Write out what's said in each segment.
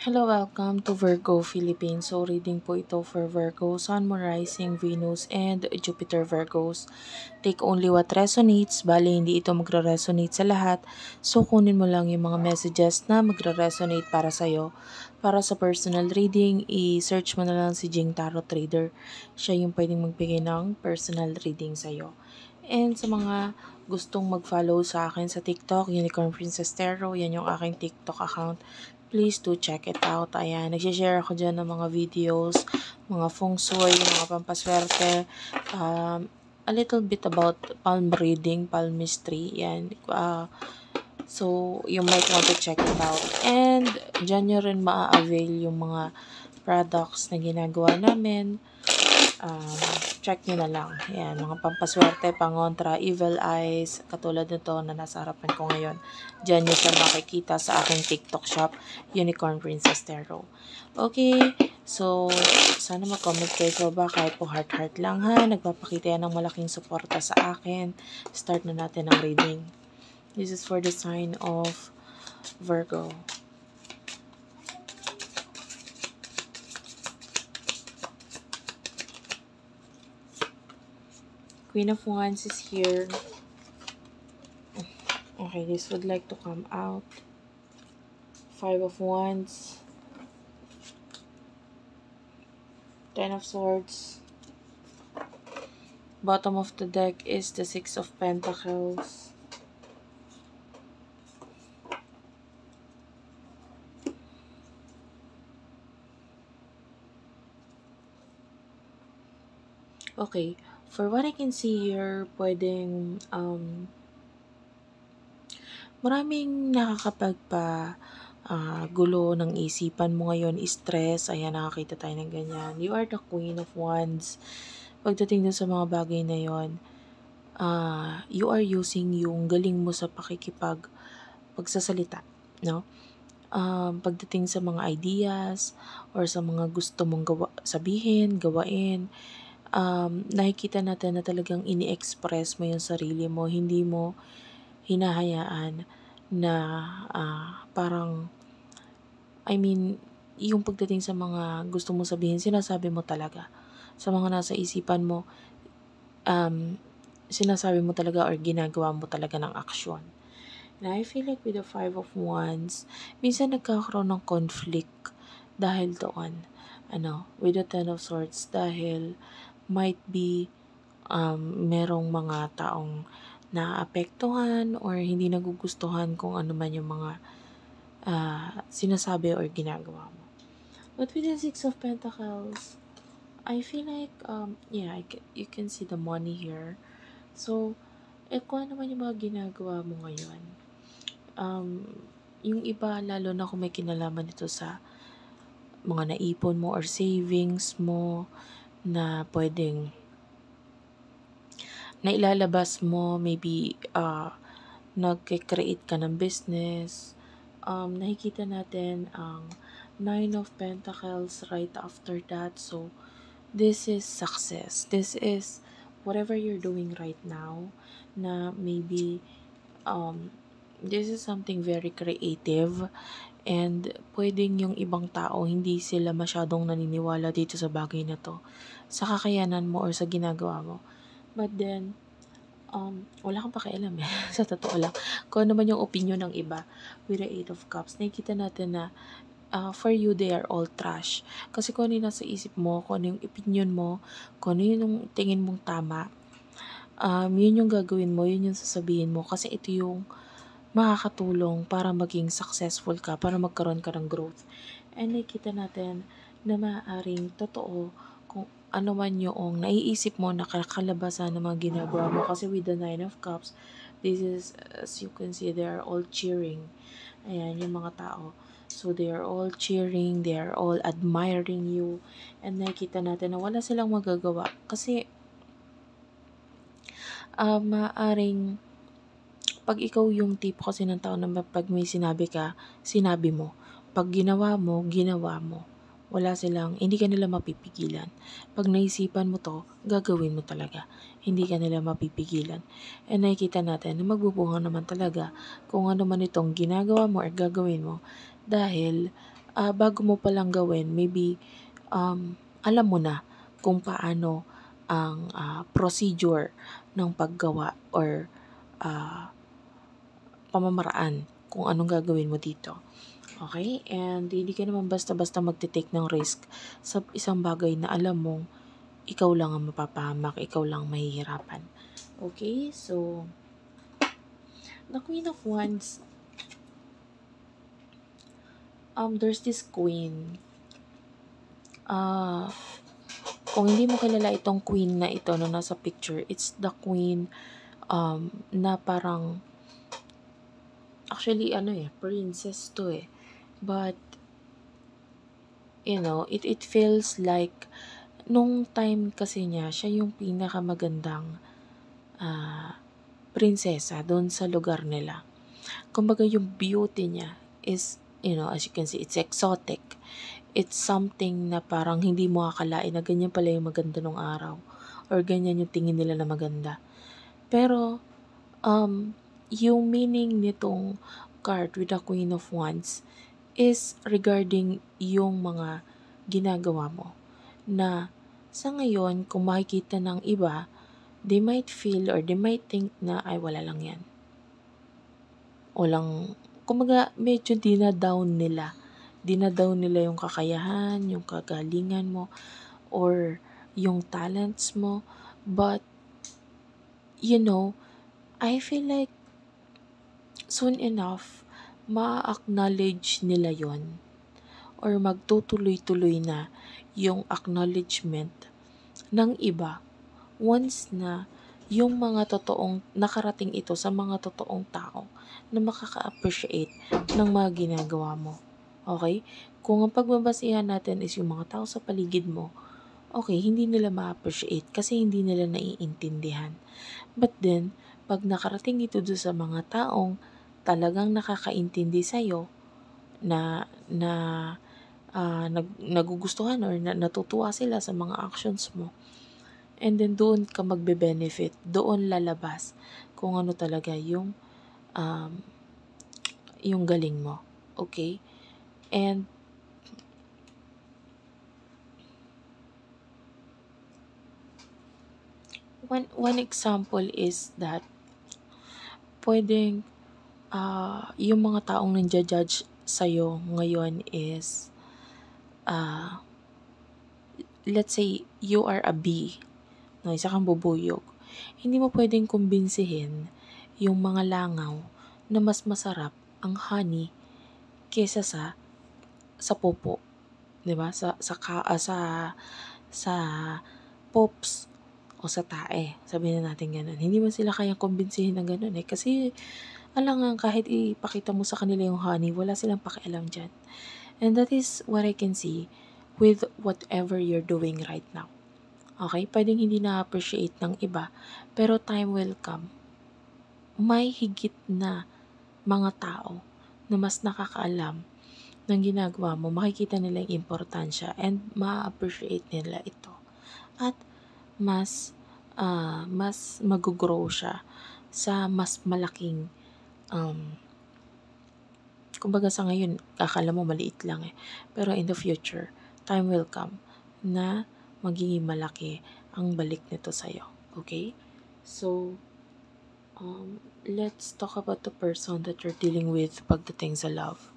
Hello, welcome to Virgo Philippines. So, reading po ito for Virgo, Sun, Moon, Rising, Venus, and Jupiter Virgos. Take only what resonates, bali hindi ito magre-resonate sa lahat. So, kunin mo lang yung mga messages na magre-resonate para sa'yo. Para sa personal reading, i-search mo na lang si Jing Tarot Trader. Siya yung pwedeng magbigay ng personal reading sa'yo. And sa mga gustong mag-follow sa akin sa TikTok, Unicorn Princess Tarot, yan yung aking TikTok account. Please do check it out. Ayan, nagsishare ako dyan ng mga videos, mga feng shui, mga pampaswerte, a little bit about palm reading, palmistry, yan. So, you might want to check it out. And, dyan nyo rin ma-avail yung mga products na ginagawa namin. Check nyo na lang. Yan, mga pampaswerte, pangontra, evil eyes, katulad nito na nasa harapan ko ngayon. Diyan nyo siya makikita sa aking TikTok shop, Unicorn Princess Tarot. Okay, so, sana mag-comment kayo sa baba, kahit po heart-heart lang ha. Nagpapakita yan ng malaking suporta sa akin. Start na natin ang reading. This is for the sign of Virgo. Queen of Wands is here. Okay, this would like to come out. Five of Wands. Ten of Swords. Bottom of the deck is the Six of Pentacles. Okay, for what I can see here, pwedeng maraming nakakapagpa gulo ng isipan mo ngayon, stress. Ayan, nakakita tayo ng ganyan. You are the Queen of Wands. Pagdating dun sa mga bagay na yon, you are using yung galing mo sa pagsasalita, no? Pagdating sa mga ideas or sa mga gusto mong sabihin, gawain, nakikita natin na talagang ini-express mo yung sarili mo, hindi mo hinahayaan na parang, yung pagdating sa mga gusto mo sabihin, sinasabi mo talaga. Sa mga nasa isipan mo, sinasabi mo talaga or ginagawa mo talaga ng aksyon. And I feel like with the Five of Wands, minsan nagkakaroon ng conflict dahil doon. With the Ten of Swords, dahil might be merong mga taong naapektuhan or hindi nagugustuhan kung ano man yung mga sinasabi or ginagawa mo. But with the Six of Pentacles, I feel like, you can see the money here. So, kung ano man yung mga ginagawa mo ngayon, yung iba, lalo na kung may kinalaman dito sa mga naipon mo or savings mo na pwedeng na ilalabas mo, maybe nag-create ka ng business. Nakikita natin ang Nine of Pentacles right after that. So, this is success. This is whatever you're doing right now na maybe this is something very creative and pwedeng yung ibang tao hindi sila masyadong naniniwala dito sa bagay na to, sa kakayanan mo or sa ginagawa mo. But then, wala kang pakialam sa totoo lang. Kung ano man yung opinion ng iba, with the Eight of Cups, nakikita natin na for you, they are all trash. Kasi kung ano yung nasa isip mo, kung ano yung opinion mo, kung ano yung tingin mong tama, yun yung gagawin mo, yun yung sasabihin mo. Kasi ito yung makakatulong para maging successful ka, para magkaroon ka ng growth. And nakikita natin na maaaring totoo kung ano man yung naiisip mo na kakalabasan ng mga ginagawa mo. Kasi with the Nine of Cups, this is, as you can see, they are all cheering. Ayan, yung mga tao. So, they are all cheering, they are all admiring you. And nakikita natin na wala silang magagawa. Kasi, maaaring, pag ikaw yung tipo kasi ng tao na pag may sinabi ka, sinabi mo. Pag ginawa mo, ginawa mo. Wala silang, hindi ka nila mapipigilan. Pag naisipan mo to, gagawin mo talaga. Hindi ka nila mapipigilan. And nakikita natin na magbubunga naman talaga kung ano man itong ginagawa mo or gagawin mo. Dahil, bago mo palang gawin, maybe alam mo na kung paano ang procedure ng paggawa or pamamaraan kung anong gagawin mo dito. Okay? And hindi ka naman basta-basta magte-take ng risk sa isang bagay na alam mong ikaw lang ang mapapahamak, ikaw lang mahihirapan. Okay? So, the Queen of Wands, there's this queen. Kung hindi mo kilala itong queen na ito na nasa picture, it's the queen na parang actually princess to but it feels like nung time kasi niya siya yung pinakamagandang prinsesa doon sa lugar nila. Kumbaga yung beauty niya is as you can see, it's exotic. It's something na parang hindi mo akalain na ganyan pala yung maganda nung araw or ganyan yung tingin nila na maganda. Pero yung meaning nitong card with the Queen of Wands is regarding yung mga ginagawa mo na sa ngayon kung makikita ng iba, they might feel or they might think na ay wala lang yan. Kumbaga medyo dinadown nila yung kakayahan, yung kagalingan mo or yung talents mo, but I feel like soon enough, ma-acknowledge nila yon or magtutuloy-tuloy na yung acknowledgement ng iba once na yung mga totoong nakarating ito sa mga totoong tao na makaka-appreciate ng mga ginagawa mo. Okay? Kung ang pagbabasihan natin is yung mga tao sa paligid mo, okay, hindi nila ma-appreciate kasi hindi nila naiintindihan. But then, pag nakarating ito doon sa mga taong talagang nakakaintindi sa'yo na nagugustuhan or natutuwa sila sa mga actions mo, and then doon ka magbe-benefit, doon lalabas kung ano talaga yung galing mo. Okay? And one example is that pwedeng yung mga taong nanja-judge sa'yo ngayon is let's say you are a bee, no, isa kang bubuyog. Hindi mo pwedeng kumbinsihin yung mga langaw na mas masarap ang honey kesa sa popo, 'di ba? Sa pops o sa tae. Sabihin na natin ganun. Hindi mo sila kayang kumbinsihin ng ganun kasi alangan kahit ipakita mo sa kanila yung honey, wala silang pakialam dyan. And that is what I can see with whatever you're doing right now. Okay? Pwedeng hindi na-appreciate ng iba, pero time will come. May higit na mga tao na mas nakakaalam ng ginagawa mo, makikita nila yung importansya and ma-appreciate nila ito. At mas mag-grow siya sa mas malaking kumbaga sa ngayon, akala mo maliit lang pero in the future, time will come na magiging malaki ang balik nito sa'yo. Okay? So, let's talk about the person that you're dealing with pagdating sa love.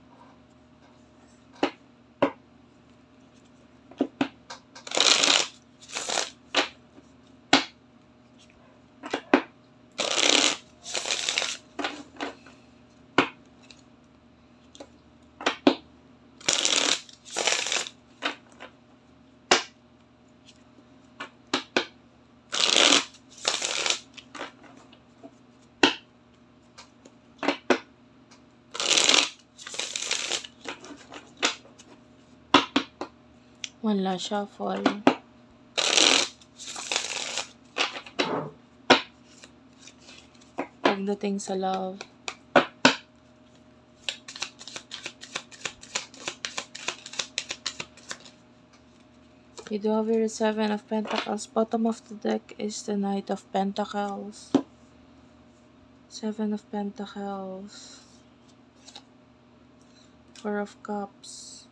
One last shuffle. Pagdating sa love. You do have your 7 of Pentacles. Bottom of the deck is the Knight of Pentacles. 7 of Pentacles. 4 of Cups.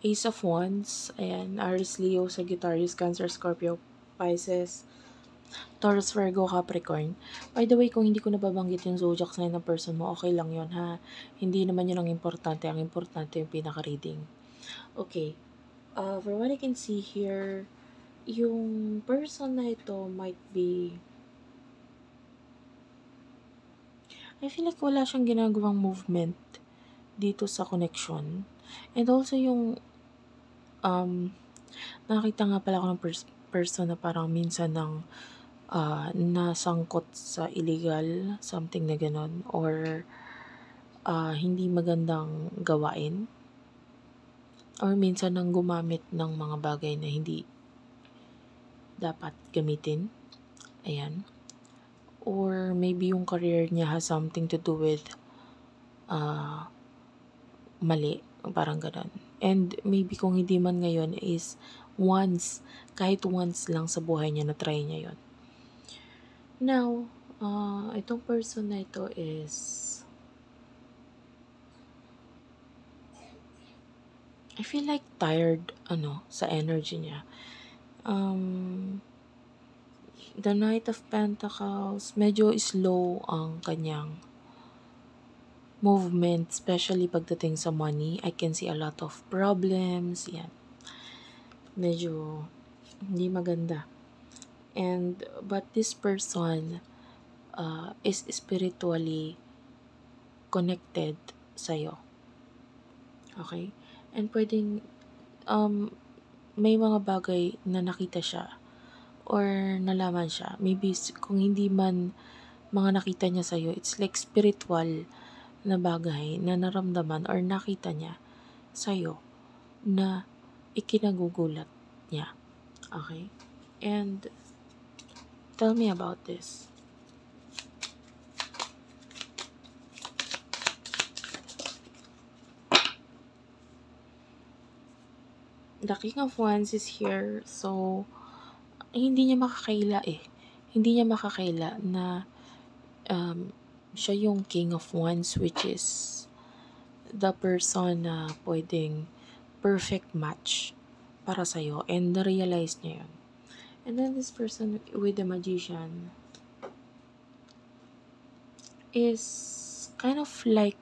Ace of Wands, ayan, Aries, Leo, Sagittarius, Cancer, Scorpio, Pisces, Taurus, Virgo, Capricorn. By the way, kung hindi ko nababanggit yung zodiac sign ng person mo, okay lang yun ha. Hindi naman yun ang importante. Ang importante yung pinaka-reading. Okay. For what I can see here, yung person na ito might be, I feel like wala siyang ginagawang movement dito sa connection. And also yung, nakita nga pala ako ng person na parang minsan ng nasangkot sa illegal, something na ganon, or hindi magandang gawain, or minsan nang gumamit ng mga bagay na hindi dapat gamitin. Ayan. Or maybe yung career niya has something to do with mali, parang ganon. And maybe kung hindi man ngayon is once, kahit once lang sa buhay niya na try niya yon. Now, itong person na ito is I feel like tired sa energy niya. The Knight of Pentacles, medyo slow ang kanyang movement, especially pagdating sa money. I can see a lot of problems. Yan. Medyo hindi maganda. But this person is spiritually connected sa'yo. Okay? And pwedeng may mga bagay na nakita siya or nalaman siya. Maybe kung hindi man mga nakita niya sa'yo, it's like spiritual na bagay na naramdaman or nakita niya sa'yo na ikinagugulat niya. Okay? And tell me about this. The King of Wands is here. So, hindi niya makakaila Hindi niya makakaila na siya yung King of Wands, which is the person na pwedeng perfect match para sa'yo. And na-realize niya yun. And then this person with the Magician is kind of like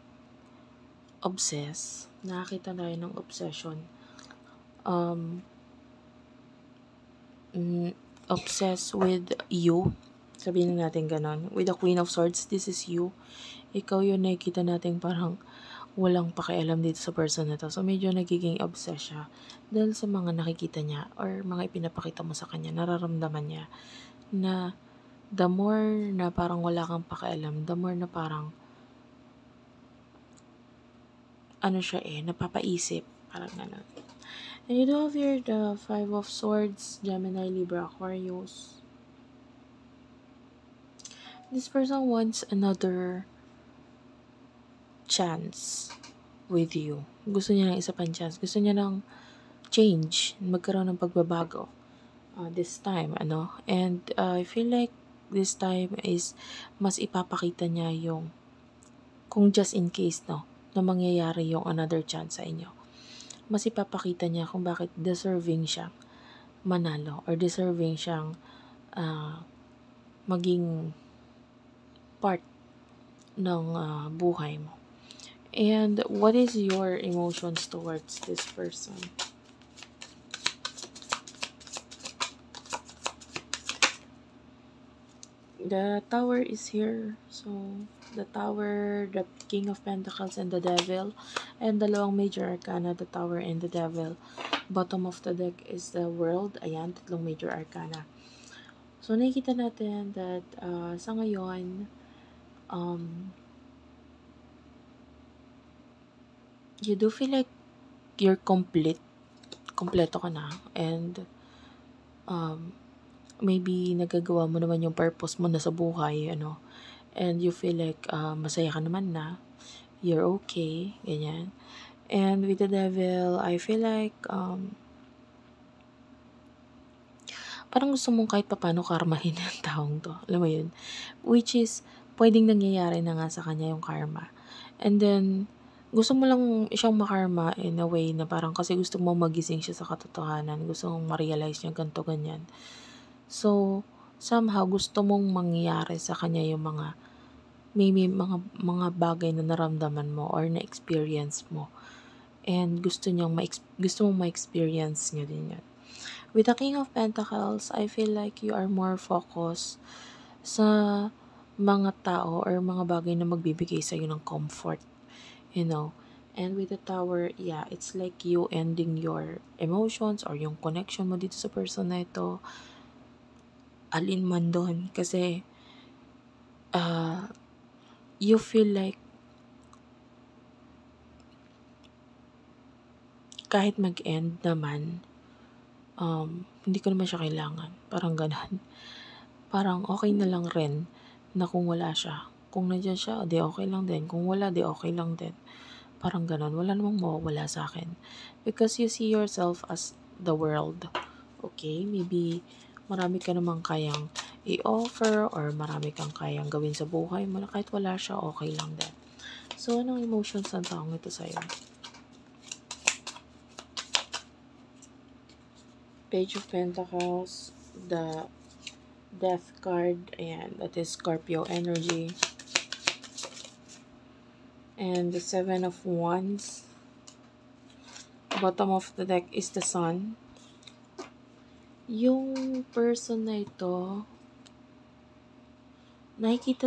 obsessed. Nakakita tayo ng obsession. Obsessed with you. Sabihin natin ganon. With the Queen of Swords, this is you. Ikaw yun, nakikita natin parang walang pakialam dito sa person na to. So, medyo nagiging obsessed siya. Dahil sa mga nakikita niya or mga ipinapakita mo sa kanya, nararamdaman niya na the more na parang wala kang pakialam, the more na parang napapaisip. Parang gano'n. And you do have here the Five of Swords, Gemini, Libra, Aquarius. This person wants another chance with you. Gusto niya ng isa pang chance. Gusto niya ng change, magkaroon ng pagbabago. This time, And I feel like this time is mas ipapakita niya yung kung just in case, na mangyayari yung another chance sa inyo. Mas ipapakita niya kung bakit deserving siyang manalo or deserving siyang maging part ng buhay mo. And what is your emotions towards this person? The Tower is here. So, the Tower, the King of Pentacles, and the Devil. And dalawang major arcana, the Tower and the Devil. Bottom of the deck is the World. Ayan, tatlong major arcana. So, nakikita natin that sa ngayon, you do feel like you're kompleto ka na, and maybe nagagawa mo naman yung purpose mo na sa buhay, and you feel like masaya ka naman na, you're okay, ganyan. And with the Devil, I feel like parang gusto mong kahit papano karmahin ang taong to, alam mo yun, which is pwedeng nangyayari na nga sa kanya yung karma. And then gusto mo lang siyang makarma in a way na parang kasi gusto mo magising siya sa katotohanan, gusto mong ma-realize niya ganito, ganyan. So, somehow gusto mong mangyari sa kanya yung mga maybe mga bagay na naramdaman mo or na-experience mo. And gusto mong ma-experience niya din yan. With the King of Pentacles, I feel like you are more focused sa mga tao or mga bagay na magbibigay sa'yo ng comfort, you know. And with the Tower, yeah, it's like you ending your emotions or yung connection mo dito sa person na ito. Alin man doon. Kasi, you feel like kahit mag-end naman, hindi ko naman siya kailangan. Parang ganun. Parang okay na lang rin na kung wala siya. Kung nandiyan siya, di okay lang din. Kung wala, di okay lang din. Parang ganun. Wala namang mawawala sa akin. Because you see yourself as the world. Okay? Maybe marami ka namang kayang i-offer or marami kang kayang gawin sa buhay mo na kahit wala siya, okay lang din. So, anong emotions ng taong ito sa'yo? Page of Pentacles, the Death card, ayan, that is Scorpio energy. And the 7 of Wands. Bottom of the deck is the Sun. Yung person na ito, nakikita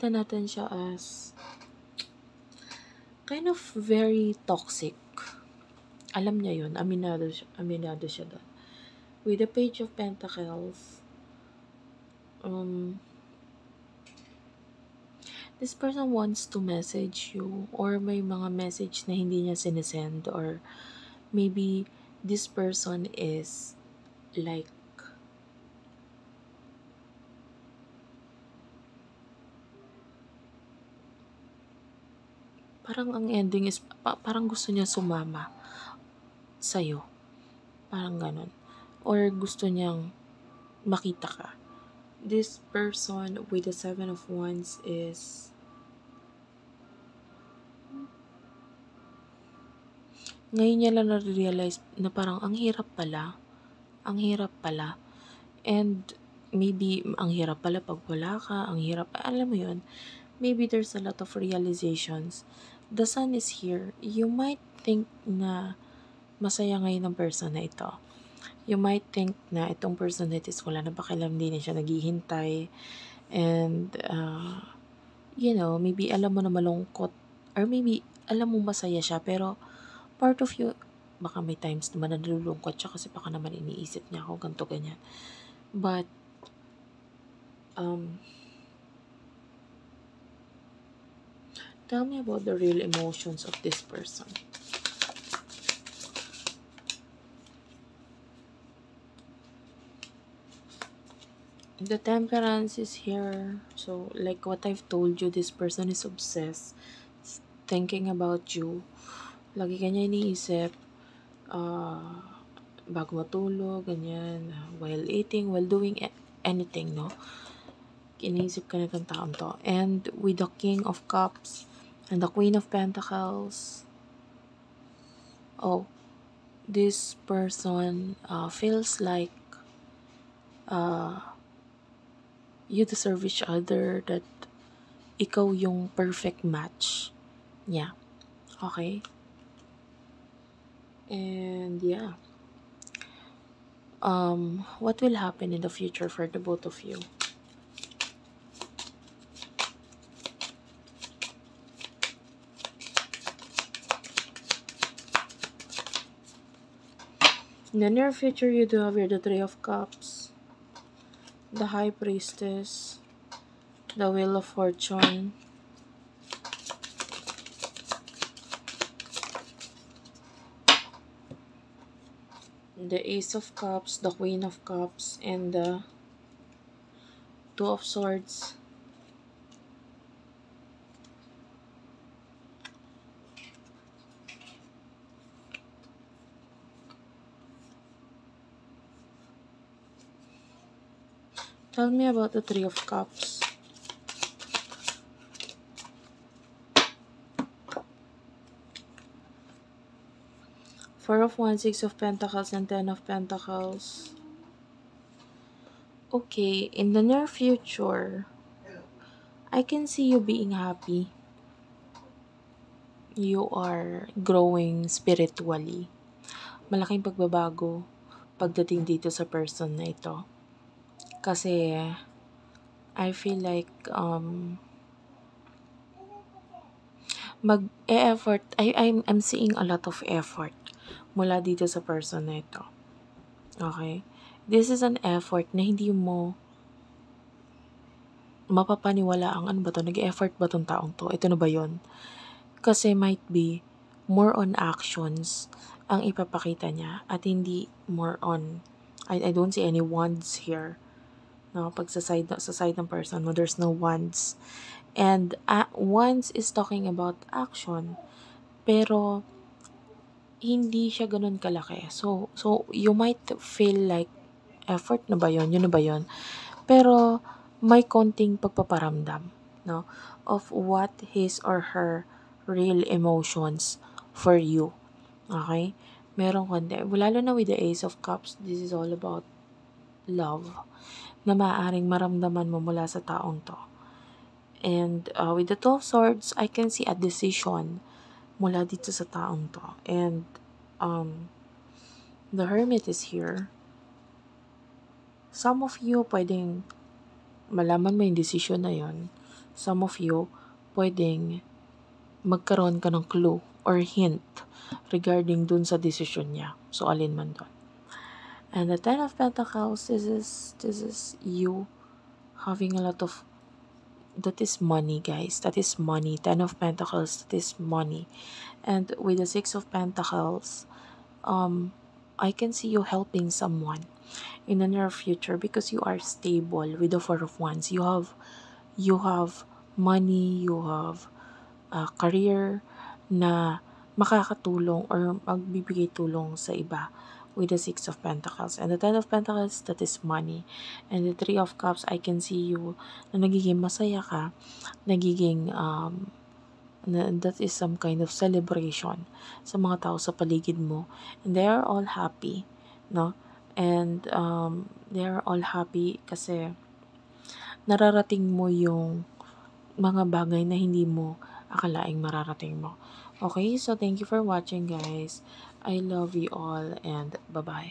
natin siya as kind of very toxic. Alam niya yun, aminado siya doon. With the Page of Pentacles, this person wants to message you or may mga message na hindi niya sinesend, or maybe this person is like parang ang ending is parang gusto niya sumama sa'yo. Parang ganun. Or gusto niyang makita ka. This person with the 7 of Wands is ngayon niya lang na-realize na parang ang hirap pala. Ang hirap pala. And maybe ang hirap pala pag wala ka. Ang hirap, alam mo yun. Maybe there's a lot of realizations. The Sun is here. You might think na masaya ngayon ng person na ito. You might think na itong person na ito is wala na pakialam, din na siya naghihintay. And, you know, maybe alam mo na malungkot. Or maybe alam mo masaya siya, pero part of you, baka may times naman na nalulungkot siya kasi baka naman iniisip niya ako, ganito, ganyan. But, tell me about the real emotions of this person. The Temperance is here. So, like what I've told you, this person is obsessed, thinking about you. Lagi kanya iniisip, bago matulog, ganyan, while eating, while doing anything, no? Iniisip ka na itong taon to. And with the King of Cups and the Queen of Pentacles, this person feels like you deserve each other, that ikaw yung perfect match niya. Okay? And yeah. What will happen in the future for the both of you? In the near future, you do have here the Three of Cups, the High Priestess, the Wheel of Fortune, the Ace of Cups, the Queen of Cups, and the Two of Swords. Tell me about the Three of Cups. Four of Wands, Six of Pentacles, and Ten of Pentacles. Okay, in the near future, I can see you being happy. You are growing spiritually. Malaking pagbabago pagdating dito sa person na ito. Kasi, I feel like, mag-e-effort, I'm seeing a lot of effort mula dito sa person na ito. Okay? This is an effort na hindi mo mapapaniwala ang ano ba to, nag-effort ba tong taong to? Ito na ba yon? Kasi might be more on actions ang ipapakita niya at hindi more on, I don't see any wands here. No, pag sa side ng person mo, there's no wands. And wands is talking about action. Pero hindi siya ganun kalaki. So you might feel like effort na ba yun? Yun na ba yun? Pero may konting pagpaparamdam, no, of what his or her real emotions for you. Okay? Meron konti. Lalo na with the Ace of Cups, this is all about love na maaaring maramdaman mo mula sa taong to. And with the 12 swords, I can see a decision mula dito sa taong to. And the Hermit is here. Some of you pwedeng malaman mo yung decision na yon. Some of you pwedeng magkaroon ka ng clue or hint regarding dun sa decision niya. So, alin man dun. And the Ten of Pentacles, this is you having a lot of, that is money, guys. That is money. Ten of Pentacles, that is money. And with the Six of Pentacles, I can see you helping someone in the near future because you are stable. With the Four of Wands, you have money, you have a career na makakatulong or magbibigay tulong sa iba. With the Six of Pentacles and the Ten of Pentacles, that is money. And the Three of Cups, I can see you na nagiging masaya ka, nagiging that is some kind of celebration sa mga tao sa paligid mo, and they are all happy, no? And they are all happy kasi nararating mo yung mga bagay na hindi mo akalaing mararating mo. Okay, so thank you for watching, guys. I love you all and bye-bye.